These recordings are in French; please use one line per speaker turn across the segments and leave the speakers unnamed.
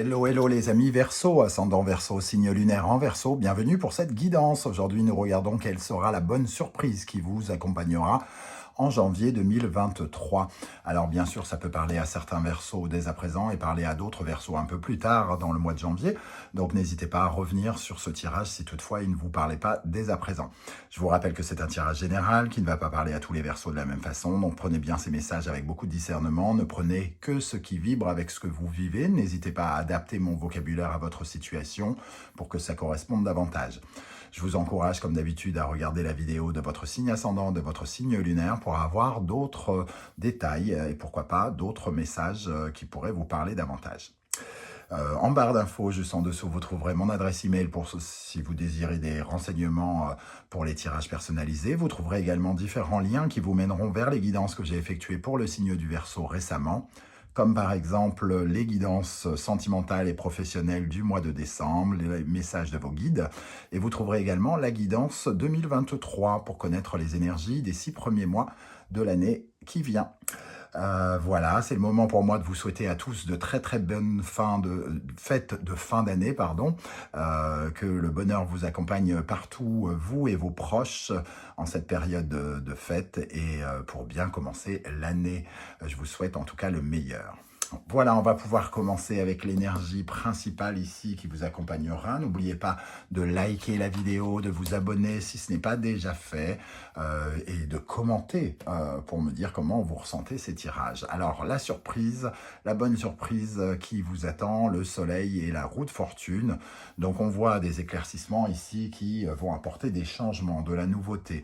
Hello, hello les amis Verseau, ascendant Verseau, signe lunaire en Verseau, bienvenue pour cette guidance. Aujourd'hui, nous regardons quelle sera la bonne surprise qui vous accompagnera en janvier 2023. Alors bien sûr, ça peut parler à certains Verseaux dès à présent et parler à d'autres Verseaux un peu plus tard dans le mois de janvier. Donc n'hésitez pas à revenir sur ce tirage si toutefois il ne vous parlait pas dès à présent. Je vous rappelle que c'est un tirage général qui ne va pas parler à tous les Verseaux de la même façon. Donc prenez bien ces messages avec beaucoup de discernement. Ne prenez que ce qui vibre avec ce que vous vivez. N'hésitez pas à adapter mon vocabulaire à votre situation pour que ça corresponde davantage. Je vous encourage, comme d'habitude, à regarder la vidéo de votre signe ascendant, de votre signe lunaire, pour avoir d'autres détails et pourquoi pas d'autres messages qui pourraient vous parler davantage. En barre d'infos, juste en dessous, vous trouverez mon adresse email pour si vous désirez des renseignements pour les tirages personnalisés. Vous trouverez également différents liens qui vous mèneront vers les guidances que j'ai effectuées pour le signe du Verseau récemment, comme par exemple les guidances sentimentales et professionnelles du mois de décembre, les messages de vos guides. Et vous trouverez également la guidance 2023 pour connaître les énergies des 6 premiers mois de l'année qui vient. Voilà, c'est le moment pour moi de vous souhaiter à tous de très bonnes fêtes de fin d'année, que le bonheur vous accompagne partout, vous et vos proches, en cette période de fête et pour bien commencer l'année. Je vous souhaite en tout cas le meilleur. Voilà, on va pouvoir commencer avec l'énergie principale ici qui vous accompagnera. N'oubliez pas de liker la vidéo, de vous abonner si ce n'est pas déjà fait et de commenter pour me dire comment vous ressentez ces tirages. Alors, la surprise, la bonne surprise qui vous attend, le soleil et la roue de fortune. Donc, on voit des éclaircissements ici qui vont apporter des changements, de la nouveauté.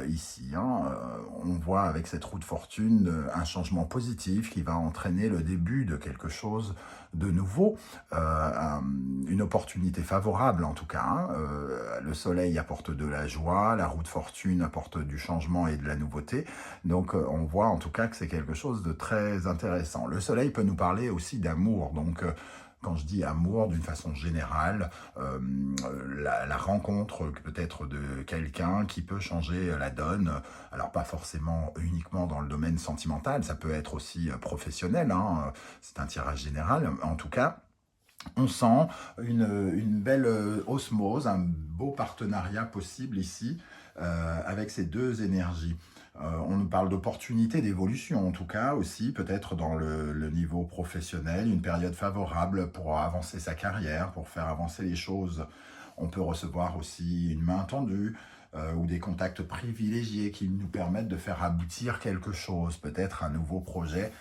Ici, on voit avec cette roue de fortune un changement positif qui va entraîner le début de quelque chose de nouveau, une opportunité favorable en tout cas. Le soleil apporte de la joie, la roue de fortune apporte du changement et de la nouveauté. Donc on voit en tout cas que c'est quelque chose de très intéressant. Le soleil peut nous parler aussi d'amour, donc quand je dis amour, d'une façon générale, la rencontre peut-être de quelqu'un qui peut changer la donne. Alors pas forcément uniquement dans le domaine sentimental, ça peut être aussi professionnel, c'est un tirage général. En tout cas, on sent une belle osmose, un beau partenariat possible ici avec ces deux énergies. On nous parle d'opportunités d'évolution, en tout cas aussi, peut-être dans le niveau professionnel, une période favorable pour avancer sa carrière, pour faire avancer les choses. On peut recevoir aussi une main tendue ou des contacts privilégiés qui nous permettent de faire aboutir quelque chose, peut-être un nouveau projet,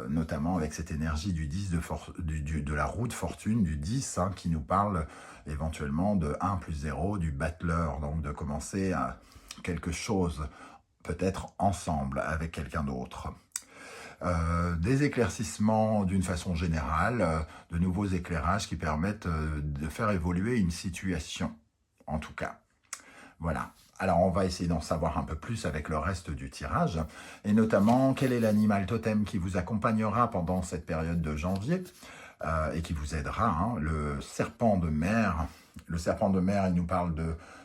notamment avec cette énergie du 10 de la roue de fortune, du 10, qui nous parle éventuellement de 1 plus 0, du battleur, donc de commencer quelque chose peut-être ensemble avec quelqu'un d'autre. Des éclaircissements d'une façon générale, de nouveaux éclairages qui permettent de faire évoluer une situation, en tout cas. Voilà. Alors, on va essayer d'en savoir un peu plus avec le reste du tirage, et notamment, quel est l'animal totem qui vous accompagnera pendant cette période de janvier et qui vous aidera, le serpent de mer. Le serpent de mer, il nous parle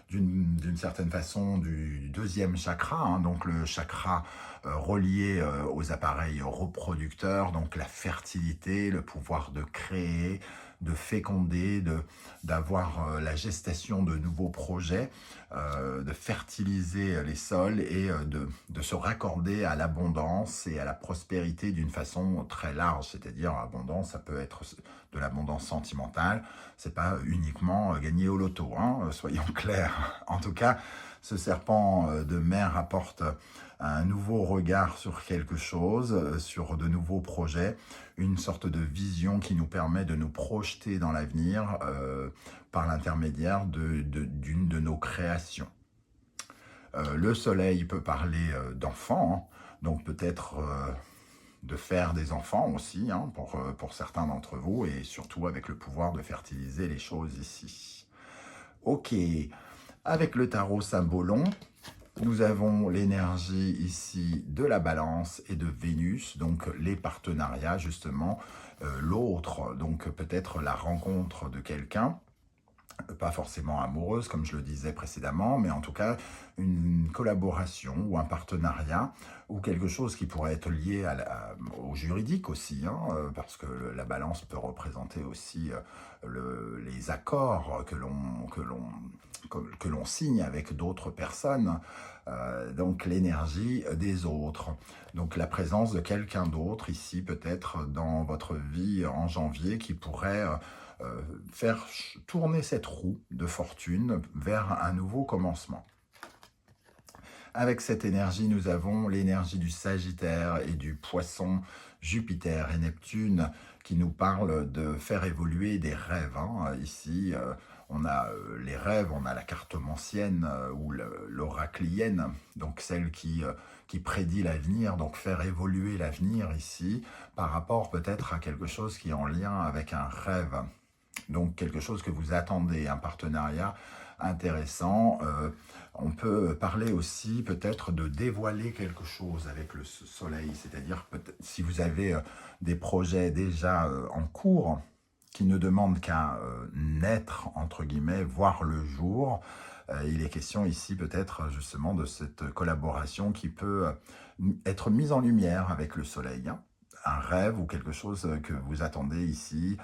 d'une certaine façon du deuxième chakra, donc le chakra relié aux appareils reproducteurs, donc la fertilité, le pouvoir de créer, de féconder, d'avoir la gestation de nouveaux projets, de fertiliser les sols et de se raccorder à l'abondance et à la prospérité d'une façon très large. C'est-à-dire, abondance, ça peut être de l'abondance sentimentale, c'est pas uniquement gagner au loto, soyons clairs. En tout cas, ce serpent de mer apporte un nouveau regard sur quelque chose, sur de nouveaux projets, une sorte de vision qui nous permet de nous projeter dans l'avenir par l'intermédiaire d'une de nos créations. Le soleil peut parler d'enfants, donc peut-être de faire des enfants aussi, pour certains d'entre vous, et surtout avec le pouvoir de fertiliser les choses ici. Ok, avec le tarot Symbolon, nous avons l'énergie ici de la balance et de Vénus, donc les partenariats justement, l'autre, donc peut-être la rencontre de quelqu'un, Pas forcément amoureuse, comme je le disais précédemment, mais en tout cas une collaboration ou un partenariat ou quelque chose qui pourrait être lié au juridique aussi, hein, parce que la balance peut représenter aussi les accords que l'on signe avec d'autres personnes, donc l'énergie des autres. Donc la présence de quelqu'un d'autre ici peut-être dans votre vie en janvier qui pourrait faire tourner cette roue de fortune vers un nouveau commencement. Avec cette énergie, nous avons l'énergie du Sagittaire et du Poisson, Jupiter et Neptune, qui nous parlent de faire évoluer des rêves. Hein. Ici, on a les rêves, on a la cartomancienne ou l'oraclienne, donc celle qui prédit l'avenir, donc faire évoluer l'avenir ici, par rapport peut-être à quelque chose qui est en lien avec un rêve. Donc quelque chose que vous attendez, un partenariat intéressant. On peut parler aussi peut-être de dévoiler quelque chose avec le soleil, c'est-à-dire si vous avez des projets déjà en cours qui ne demandent qu'à naître, entre guillemets, voir le jour, il est question ici peut-être justement de cette collaboration qui peut être mise en lumière avec le soleil. Hein. Un rêve ou quelque chose que vous attendez ici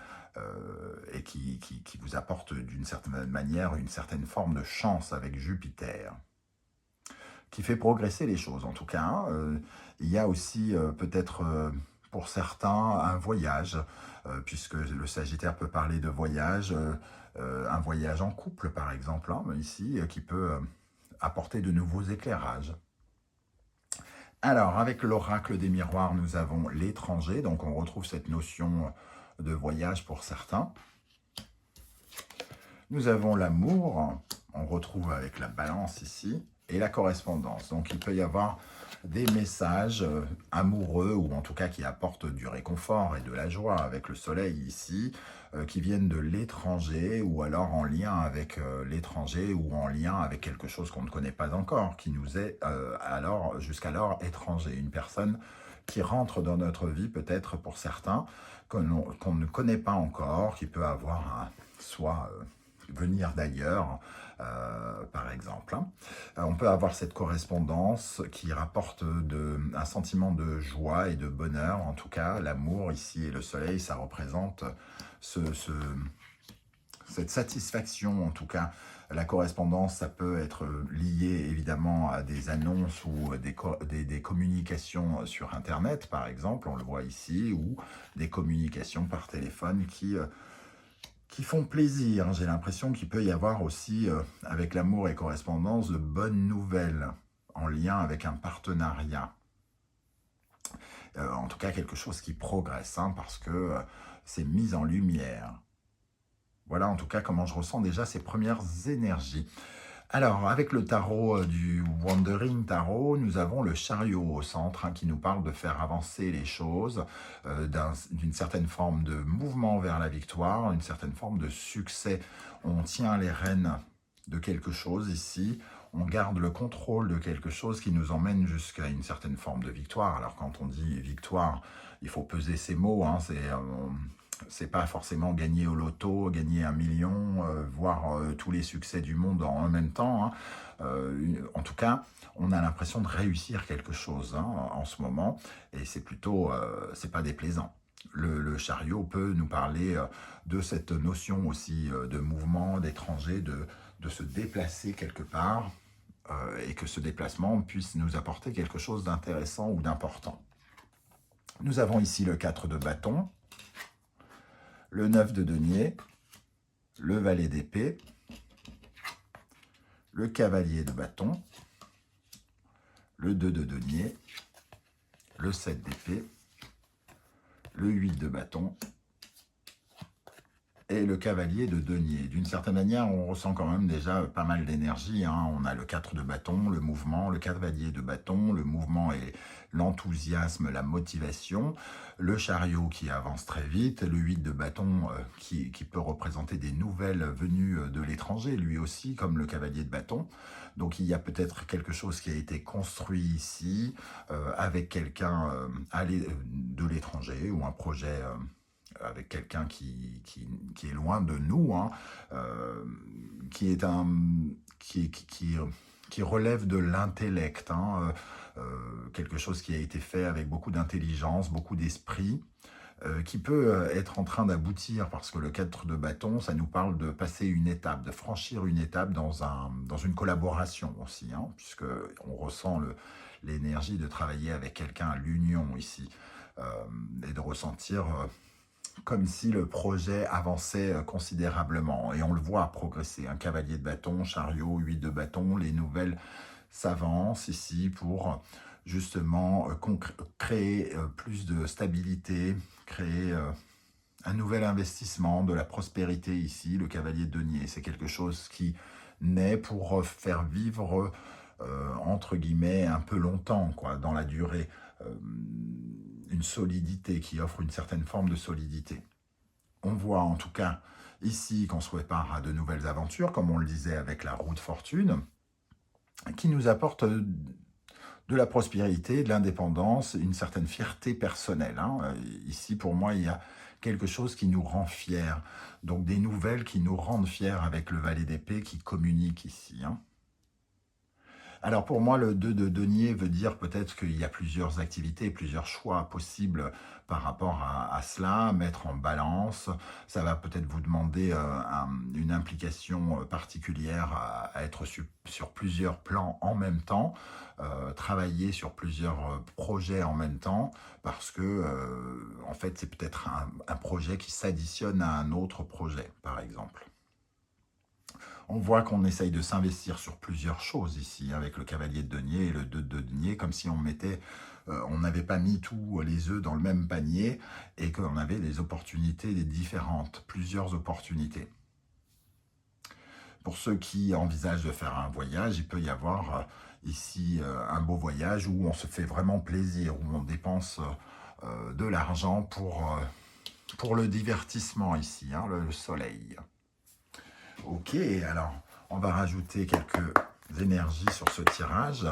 et qui vous apporte d'une certaine manière une certaine forme de chance avec Jupiter, qui fait progresser les choses en tout cas. Hein. Il y a aussi peut-être pour certains un voyage, puisque le Sagittaire peut parler de voyage, un voyage en couple par exemple, hein, ici, qui peut apporter de nouveaux éclairages. Alors, avec l'oracle des miroirs, nous avons l'étranger, donc on retrouve cette notion de voyage pour certains. Nous avons l'amour, on retrouve avec la balance ici, et la correspondance. Donc il peut y avoir des messages amoureux, ou en tout cas qui apportent du réconfort et de la joie avec le soleil ici, qui viennent de l'étranger, ou alors en lien avec l'étranger, ou en lien avec quelque chose qu'on ne connaît pas encore, qui nous est alors jusqu'alors étranger. Une personne qui rentre dans notre vie, peut-être pour certains, qu'on ne connaît pas encore, qui peut avoir soit venir d'ailleurs, par exemple. Hein. On peut avoir cette correspondance qui rapporte un sentiment de joie et de bonheur. En tout cas, l'amour ici et le soleil, ça représente cette satisfaction. En tout cas, la correspondance, ça peut être lié évidemment à des annonces ou des communications sur Internet, par exemple, on le voit ici, ou des communications par téléphone qui font plaisir. J'ai l'impression qu'il peut y avoir aussi, avec l'amour et correspondance, de bonnes nouvelles en lien avec un partenariat. En tout cas, quelque chose qui progresse, hein, parce que c'est mis en lumière. Voilà en tout cas comment je ressens déjà ces premières énergies. Alors, avec le tarot du Wandering Tarot, nous avons le chariot au centre, hein, qui nous parle de faire avancer les choses, d'une certaine forme de mouvement vers la victoire, une certaine forme de succès. On tient les rênes de quelque chose ici, on garde le contrôle de quelque chose qui nous emmène jusqu'à une certaine forme de victoire. Alors quand on dit victoire, il faut peser ses mots, hein, c'est pas forcément gagner au loto, gagner 1 million, voir tous les succès du monde en même temps. Hein. En tout cas, on a l'impression de réussir quelque chose, hein, en ce moment, et c'est plutôt, c'est pas déplaisant. Le chariot peut nous parler de cette notion aussi de mouvement, d'étranger, de se déplacer quelque part, et que ce déplacement puisse nous apporter quelque chose d'intéressant ou d'important. Nous avons ici le 4 de bâton, le 9 de denier, le valet d'épée, le cavalier de bâton, le 2 de denier, le 7 d'épée, le 8 de bâton et le cavalier de denier. D'une certaine manière, on ressent quand même déjà pas mal d'énergie. Hein. On a le 4 de bâton, le mouvement, le cavalier de bâton, le mouvement et l'enthousiasme, la motivation, le chariot qui avance très vite, le 8 de bâton qui peut représenter des nouvelles venues de l'étranger, lui aussi, comme le cavalier de bâton. Donc il y a peut-être quelque chose qui a été construit ici avec quelqu'un de l'étranger ou un projet avec quelqu'un qui est loin de nous, hein, qui est qui relève de l'intellect, hein, quelque chose qui a été fait avec beaucoup d'intelligence, beaucoup d'esprit, qui peut être en train d'aboutir, parce que le 4 de bâton, ça nous parle de passer une étape, de franchir une étape dans une collaboration aussi, hein, puisque on ressent l'énergie de travailler avec quelqu'un, l'union ici, et de ressentir comme si le projet avançait considérablement, et on le voit progresser, un cavalier de bâton, chariot, 8 de bâton, les nouvelles s'avancent ici pour justement créer plus de stabilité, créer un nouvel investissement, de la prospérité ici. Le cavalier de denier, c'est quelque chose qui naît pour faire vivre, entre guillemets, un peu longtemps, quoi, dans la durée, une solidité qui offre une certaine forme de solidité. On voit en tout cas ici qu'on se prépare à de nouvelles aventures, comme on le disait avec la roue de fortune, qui nous apporte de la prospérité, de l'indépendance, une certaine fierté personnelle, hein. Ici, pour moi, il y a quelque chose qui nous rend fiers. Donc des nouvelles qui nous rendent fiers avec le valet d'épée qui communique ici, hein. Alors pour moi, le 2 de denier veut dire peut-être qu'il y a plusieurs activités, plusieurs choix possibles par rapport à cela, mettre en balance. Ça va peut-être vous demander une implication particulière à être sur plusieurs plans en même temps, travailler sur plusieurs projets en même temps, parce que en fait c'est peut-être un projet qui s'additionne à un autre projet, par exemple. On voit qu'on essaye de s'investir sur plusieurs choses ici, avec le cavalier de denier et le 2 de denier, comme si on n'avait pas mis tous les œufs dans le même panier et qu'on avait des opportunités différentes, plusieurs opportunités. Pour ceux qui envisagent de faire un voyage, il peut y avoir ici un beau voyage où on se fait vraiment plaisir, où on dépense de l'argent pour le divertissement ici, hein, le soleil. Ok, alors on va rajouter quelques énergies sur ce tirage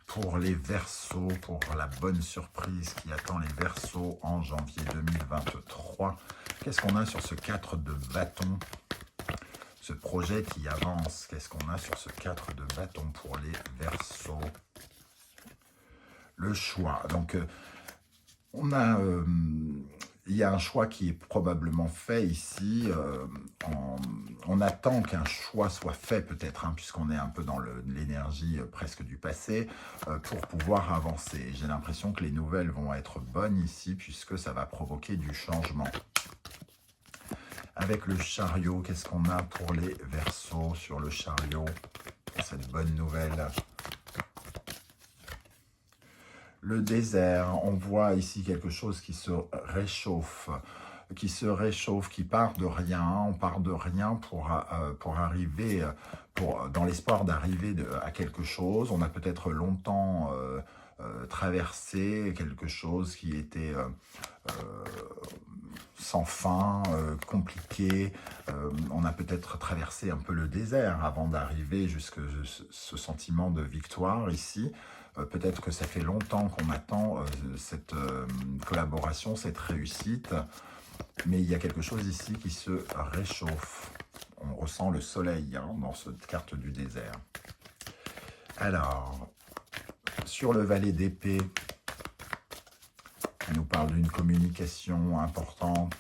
pour les Verseaux, pour la bonne surprise qui attend les Verseaux en janvier 2023. Qu'est-ce qu'on a sur ce 4 de bâton, ce projet qui avance? Qu'est-ce qu'on a sur ce 4 de bâton pour les Verseaux? Le choix. Donc, il y a un choix qui est probablement fait ici. On attend qu'un choix soit fait peut-être, hein, puisqu'on est un peu dans l'énergie presque du passé, pour pouvoir avancer. J'ai l'impression que les nouvelles vont être bonnes ici, puisque ça va provoquer du changement. Avec le chariot, qu'est-ce qu'on a pour les Verseaux sur le chariot, pour cette bonne nouvelle? Le désert, on voit ici quelque chose qui se réchauffe, qui part de rien. On part de rien pour arriver, dans l'espoir d'arriver à quelque chose. On a peut-être longtemps traversé quelque chose qui était sans fin, compliqué. On a peut-être traversé un peu le désert avant d'arriver jusqu'à ce sentiment de victoire ici. Peut-être que ça fait longtemps qu'on attend cette collaboration, cette réussite, mais il y a quelque chose ici qui se réchauffe. On ressent le soleil, hein, dans cette carte du désert. Alors, sur le valet d'épée, qui nous parle d'une communication importante,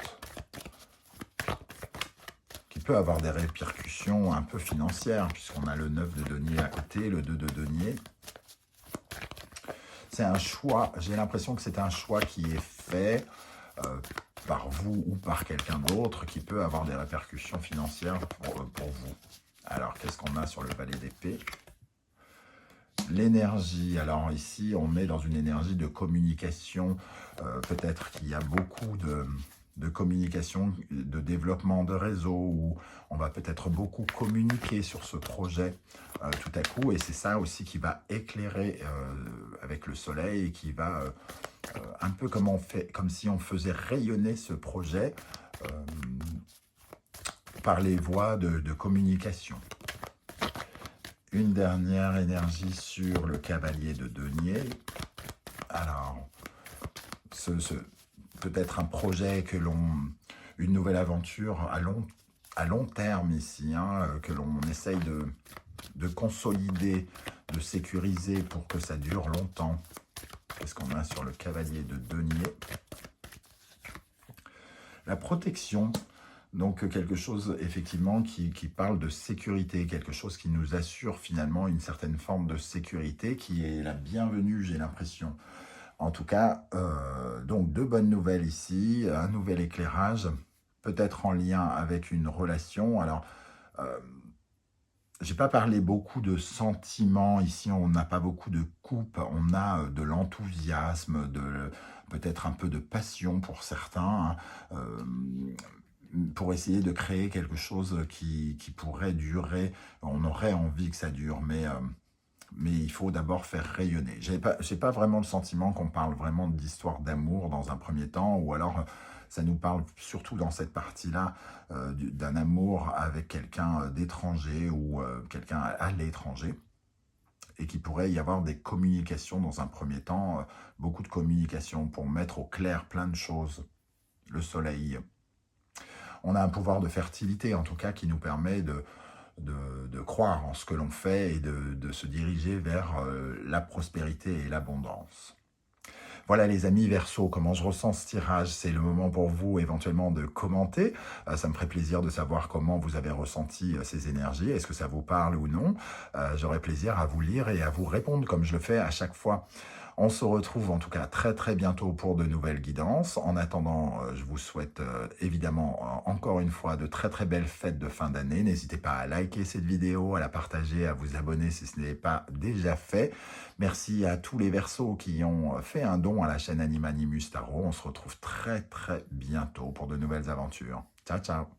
qui peut avoir des répercussions un peu financières, puisqu'on a le 9 de denier à côté, le 2 de denier. C'est un choix, j'ai l'impression que c'est un choix qui est fait par vous ou par quelqu'un d'autre, qui peut avoir des répercussions financières pour vous. Alors, qu'est-ce qu'on a sur le valet d'épée? L'énergie, alors ici, on est dans une énergie de communication. Peut-être qu'il y a beaucoup de communication, de développement de réseau, où on va peut-être beaucoup communiquer sur ce projet tout à coup, et c'est ça aussi qui va éclairer avec le soleil, et qui va un peu comme si on faisait rayonner ce projet par les voies de communication. Une dernière énergie sur le cavalier de denier. Alors, peut-être un projet une nouvelle aventure à long terme ici, hein, que l'on essaye de consolider, de sécuriser pour que ça dure longtemps. Qu'est-ce qu'on a sur le cavalier de denier? La protection, donc quelque chose effectivement qui parle de sécurité, quelque chose qui nous assure finalement une certaine forme de sécurité qui est la bienvenue, j'ai l'impression. En tout cas, donc de bonnes nouvelles ici, un nouvel éclairage, peut-être en lien avec une relation. Alors, j'ai pas parlé beaucoup de sentiments, ici on n'a pas beaucoup de coupe, on a de l'enthousiasme, peut-être un peu de passion pour certains, hein, pour essayer de créer quelque chose qui pourrait durer. On aurait envie que ça dure, mais il faut d'abord faire rayonner. J'ai pas vraiment le sentiment qu'on parle vraiment d'histoire d'amour dans un premier temps, ou alors ça nous parle surtout dans cette partie-là d'un amour avec quelqu'un d'étranger ou quelqu'un à l'étranger, et qu'il pourrait y avoir des communications dans un premier temps, beaucoup de communications pour mettre au clair plein de choses. Le soleil, on a un pouvoir de fertilité en tout cas qui nous permet de croire en ce que l'on fait et de se diriger vers la prospérité et l'abondance. Voilà les amis Verseau, comment je ressens ce tirage. C'est le moment pour vous éventuellement de commenter. Ça me ferait plaisir de savoir comment vous avez ressenti ces énergies. Est-ce que ça vous parle ou non? J'aurai plaisir à vous lire et à vous répondre comme je le fais à chaque fois. On se retrouve en tout cas très très bientôt pour de nouvelles guidances. En attendant, je vous souhaite évidemment encore une fois de très très belles fêtes de fin d'année. N'hésitez pas à liker cette vidéo, à la partager, à vous abonner si ce n'est pas déjà fait. Merci à tous les Verseaux qui ont fait un don à la chaîne Animanimus Tarot. On se retrouve très très bientôt pour de nouvelles aventures. Ciao ciao!